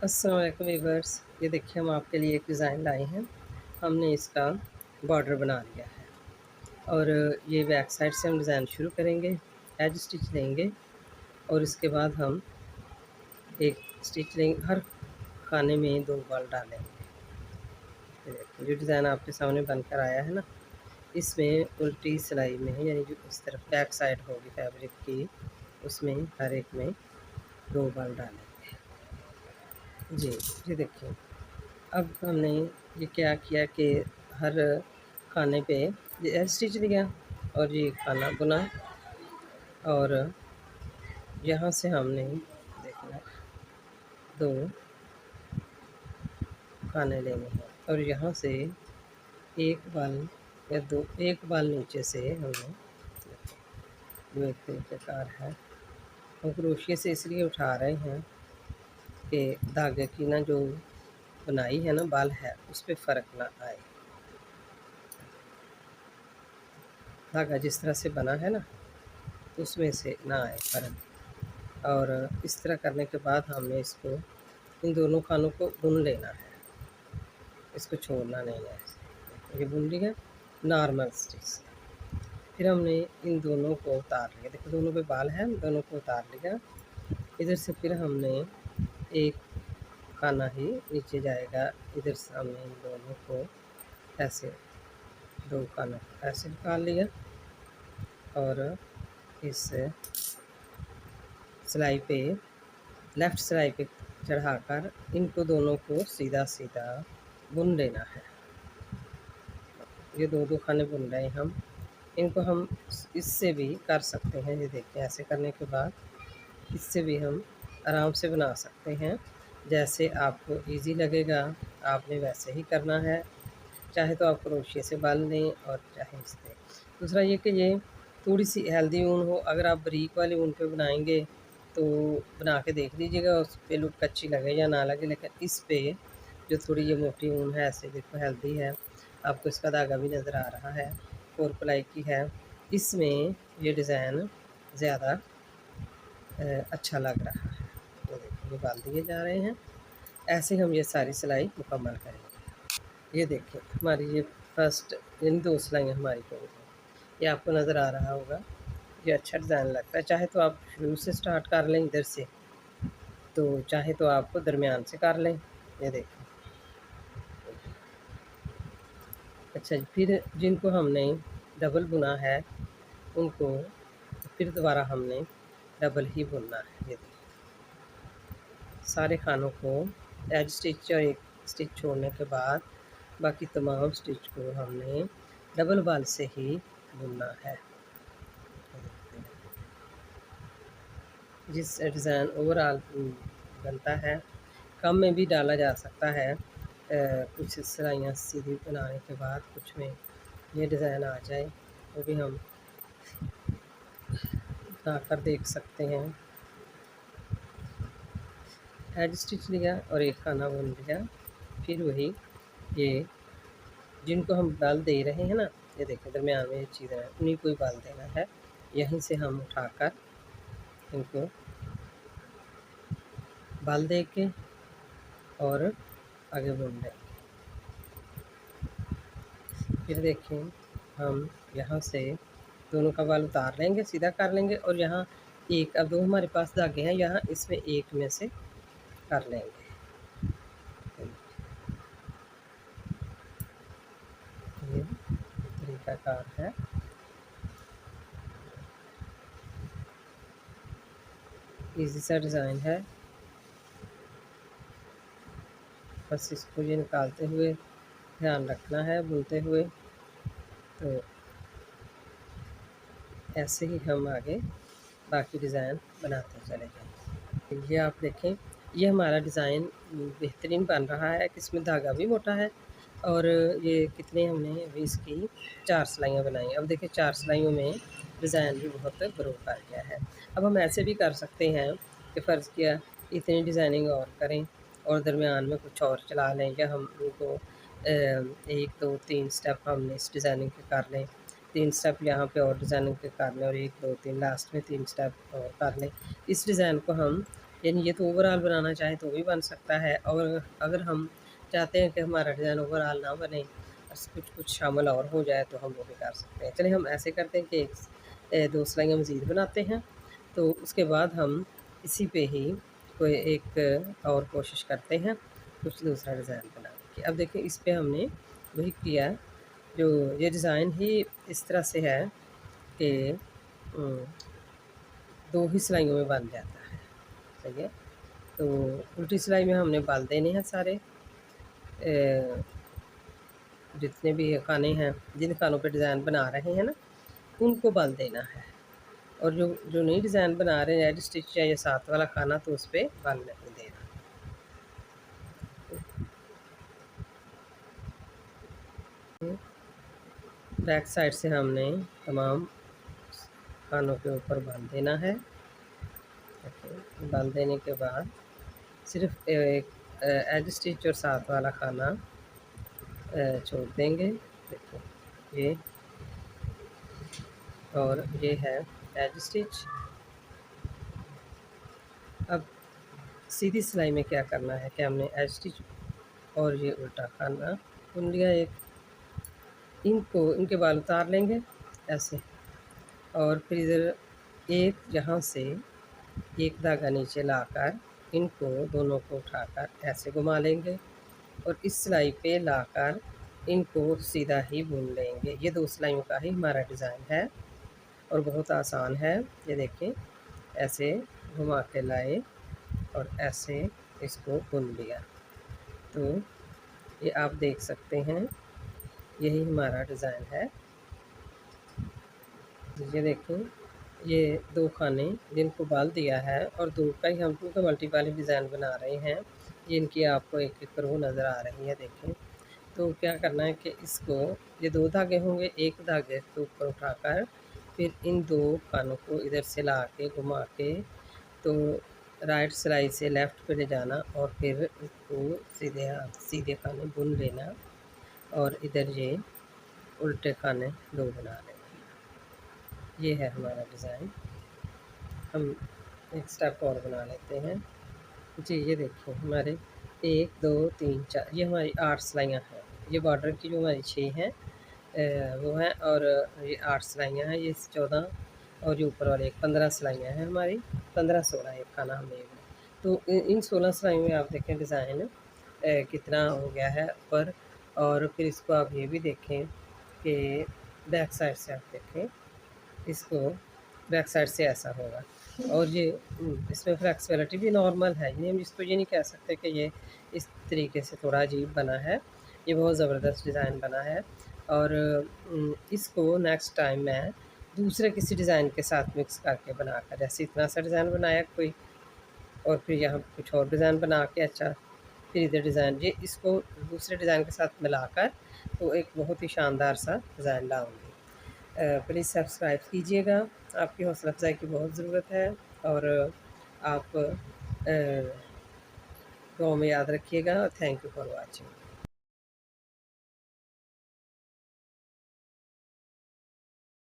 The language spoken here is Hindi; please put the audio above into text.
अस्सलाम वालेकुम वीवर्स, ये देखिए हम आपके लिए एक डिज़ाइन लाए हैं। हमने इसका बॉर्डर बना लिया है और ये बैक साइड से हम डिज़ाइन शुरू करेंगे, एज स्टिच लेंगे और इसके बाद हम एक स्टिच लेंगे, हर खाने में 2 बाल डालेंगे। ये देखिए जो डिज़ाइन आपके सामने बनकर आया है ना, इसमें उल्टी सिलाई में है, यानी जो इस तरफ बैक साइड होगी फैब्रिक की, उसमें हर एक में 2 बाल डालेंगे। जी, ये देखिए अब हमने ये क्या किया कि हर खाने पे ये स्टिच लिया और ये खाना बुना और यहाँ से हमने देखना 2 खाने लेने हैं और यहाँ से एक बाल या 2 एक बाल नीचे से हमने जो एक तरीक़ेकार है, हम क्रोशिया से इसलिए उठा रहे हैं कि धागे की ना जो बुनाई है ना, बाल है, उस पे फ़र्क ना आए। धागा जिस तरह से बना है ना, उसमें से ना आए फ़र्क। और इस तरह करने के बाद हमने इसको इन दोनों खानों को बुन लेना है, इसको छोड़ना नहीं है। ये बुन लिया नॉर्मल स्टिच से। फिर हमने इन दोनों को उतार लिया, देखो दोनों पे बाल हैं, दोनों को उतार लिया। इधर से फिर हमने एक खाना ही नीचे जाएगा, इधर से हमने इन दोनों को ऐसे 2 खानों को ऐसे निकाल लिया और इस सिलाई पे लेफ़्ट सिलाई पे चढ़ाकर इनको दोनों को सीधा-सीधा बुन लेना है। ये 2-2 खाने बुन रहे हैं हम। इनको हम इससे भी कर सकते हैं, ये देखिए ऐसे करने के बाद इससे भी हम आराम से बना सकते हैं। जैसे आपको ईज़ी लगेगा, आपने वैसे ही करना है। चाहे तो आप क्रोशिया से बाल लें और चाहे इससे। दूसरा ये कि ये थोड़ी-सी हेल्दी ऊन हो, अगर आप बारीक वाली ऊन पे बनाएँगे तो बना के देख लीजिएगा उस पे लुक अच्छी लगे या ना लगे, लेकिन इस पे जो थोड़ी ये मोटी ऊन है, ऐसे देखो हेल्दी है, आपको इसका धागा भी नज़र आ रहा है, 4 प्लाई की है। इसमें ये डिज़ाइन ज़्यादा अच्छा लग रहा है। ये देखिए ये बाल दिए जा रहे हैं, ऐसे हम ये सारी सिलाई मुकम्मल करेंगे। ये देखिए हमारी ये फर्स्ट इन 2 सिलाइयाँ हमारी हो गई, ये आपको नज़र आ रहा होगा। ये अच्छा डिज़ाइन लगता है, चाहे तो आप शुरू से स्टार्ट कर लें इधर से, तो चाहे तो आप दरमियान से कर लें। ये देखें। अच्छा जी, फिर जिनको हमने डबल बुना है, उनको फिर दोबारा हमने डबल ही बुनना है। ये देखिए सारे खानों को एज स्टिच और एक स्टिच छोड़ने के बाद बाकी तमाम स्टिच को हमने डबल बाल से ही बुनना है। जिस डिज़ाइन ओवरऑल बनता है, कम में भी डाला जा सकता है। कुछ सिलाइयाँ सीधी बनाने के बाद कुछ में ये डिज़ाइन आ जाए, वो भी हम बना कर देख सकते हैं। एज स्टिच लिया और एक खाना बुन लिया, फिर वही ये जिनको हम बाल दे रहे हैं ना, ये देखिए दरमियान में ये चीज़ें हैं, उन्हीं को ही बाल देना है। यहीं से हम उठाकर इनको बाल दे के और आगे बुन लेंगे। फिर देखें हम यहाँ से दोनों का बाल उतार लेंगे, सीधा कर लेंगे और यहाँ एक अब 2 हमारे पास धागे हैं, यहाँ इसमें एक में से कर लेंगे। ये तरीक़ाकार है। ईज़ी सा डिज़ाइन है, बस इसको ये निकालते हुए ध्यान रखना है बुनते हुए। तो ऐसे ही हम आगे बाकी डिज़ाइन बनाते चले जाएँ। ये आप देखें, ये हमारा डिज़ाइन बेहतरीन बन रहा है, इसमें धागा भी मोटा है और ये कितने हमने अभी इसकी 4 सिलाइयाँ बनाई। अब देखिए 4 सिलाइयों में डिज़ाइन भी बहुत ग्रो कर गया है। अब हम ऐसे भी कर सकते हैं कि फ़र्ज़ किया इतनी डिज़ाइनिंग और करें और दरमियान में कुछ और चला लें, या हम उनको 1, 2, 3 स्टेप हमने इस डिज़ाइनिंग के कर लें, 3 स्टेप यहाँ पे और डिज़ाइनिंग के कर लें और 1, 2, 3 लास्ट में 3 स्टेप और कर लें। इस डिज़ाइन को हम यानी ये तो ओवरऑल बनाना चाहें तो भी बन सकता है, और अगर हम चाहते हैं कि हमारा डिज़ाइन ओवरऑल ना बने, बस कुछ शामिल और हो जाए, तो हम वो भी कर सकते हैं। चलिए हम ऐसे करते हैं कि 2 सिलाइयाँ मज़ीद बनाते हैं, तो उसके बाद हम इसी पे ही कोई एक और कोशिश करते हैं कुछ दूसरा डिज़ाइन बनाने की। अब देखिए इस पे हमने वही किया, जो ये डिज़ाइन ही इस तरह से है कि 2 ही सिलाइयों में बन जाता है, सही है। तो उल्टी सिलाई में हमने बाल देने हैं सारे, जितने भी खाने हैं, जिन खानों पे डिज़ाइन बना रहे हैं ना, उनको बाल देना है। और जो जो नई डिज़ाइन बना रहे हैं एड स्टिच या ये साथ वाला खाना, तो उस पे बाल नहीं देना। बैक साइड से हमने तमाम खानों के ऊपर बाल देना है। बाल देने के बाद सिर्फ एक एज स्टिच और साथ वाला खाना छोड़ देंगे। देखिए ये, और ये है एज स्टिच। अब सीधी सिलाई में क्या करना है कि हमने एज स्टिच और ये उल्टा खाना बुन लिया एक, इनको इनके बाल उतार लेंगे ऐसे, और फिर इधर एक यहाँ से एक धागा नीचे लाकर इनको दोनों को उठाकर ऐसे घुमा लेंगे, और इस सिलाई पे लाकर इनको सीधा ही बुन लेंगे। ये 2 सिलाइयों का ही हमारा डिज़ाइन है और बहुत आसान है। ये देखें, ऐसे घुमा के लाए और ऐसे इसको बुन लिया, तो ये आप देख सकते हैं, यही हमारा डिज़ाइन है। ये देखें, ये 2 खाने जिनको बाल दिया है और 2 का ही हम क्योंकि मल्टी वाली डिज़ाइन बना रहे हैं, ये इनकी आपको एक एक रो नज़र आ रही है, देखें। तो क्या करना है कि इसको, ये 2 धागे होंगे, एक धागे के ऊपर उठाकर फिर इन 2 खानों को इधर से ला के घुमा के, तो राइट सिलाई से लेफ़्ट पे ले जाना और फिर इसको सीधे खाने बुन लेना, और इधर ये उल्टे खाने 2 बना लेना। ये है हमारा डिज़ाइन। हम एक स्टेप और बना लेते हैं। जी, ये देखिए हमारे 1 2 3 4 ये हमारी 8 सिलाइयाँ हैं। ये बॉर्डर की जो हमारी 6 हैं वो हैं, और ये 8 सिलाइयाँ हैं, ये 14, और ये ऊपर वाले 15 सिलाइयाँ हैं हमारी, 15-16 एक खाना हमने ये बनाया। तो इन 16 सिलाइयों में आप देखें डिज़ाइन कितना हो गया है ऊपर। और फिर इसको आप ये भी देखें कि बैक साइड से आप देखें, इसको बैक साइड से ऐसा होगा, और ये इसमें फ्लेक्सिबिलिटी भी नॉर्मल है, ये हम इसको ये नहीं कह सकते कि ये इस तरीके से थोड़ा अजीब बना है। ये बहुत ज़बरदस्त डिज़ाइन बना है, और इसको नेक्स्ट टाइम मैं दूसरे किसी डिज़ाइन के साथ मिक्स करके बनाकर, जैसे इतना सा डिज़ाइन बनाया कोई, और फिर यहाँ कुछ और डिज़ाइन बना के, अच्छा फिर इधर डिज़ाइन, ये इसको दूसरे डिज़ाइन के साथ मिलाकर तो एक बहुत ही शानदार सा डिज़ाइन लाऊँगी। प्लीज़ सब्सक्राइब कीजिएगा, आपकी हौसला अफ़ज़ाई की बहुत ज़रूरत है, और आप दुआ में याद रखिएगा। Thank you for watching.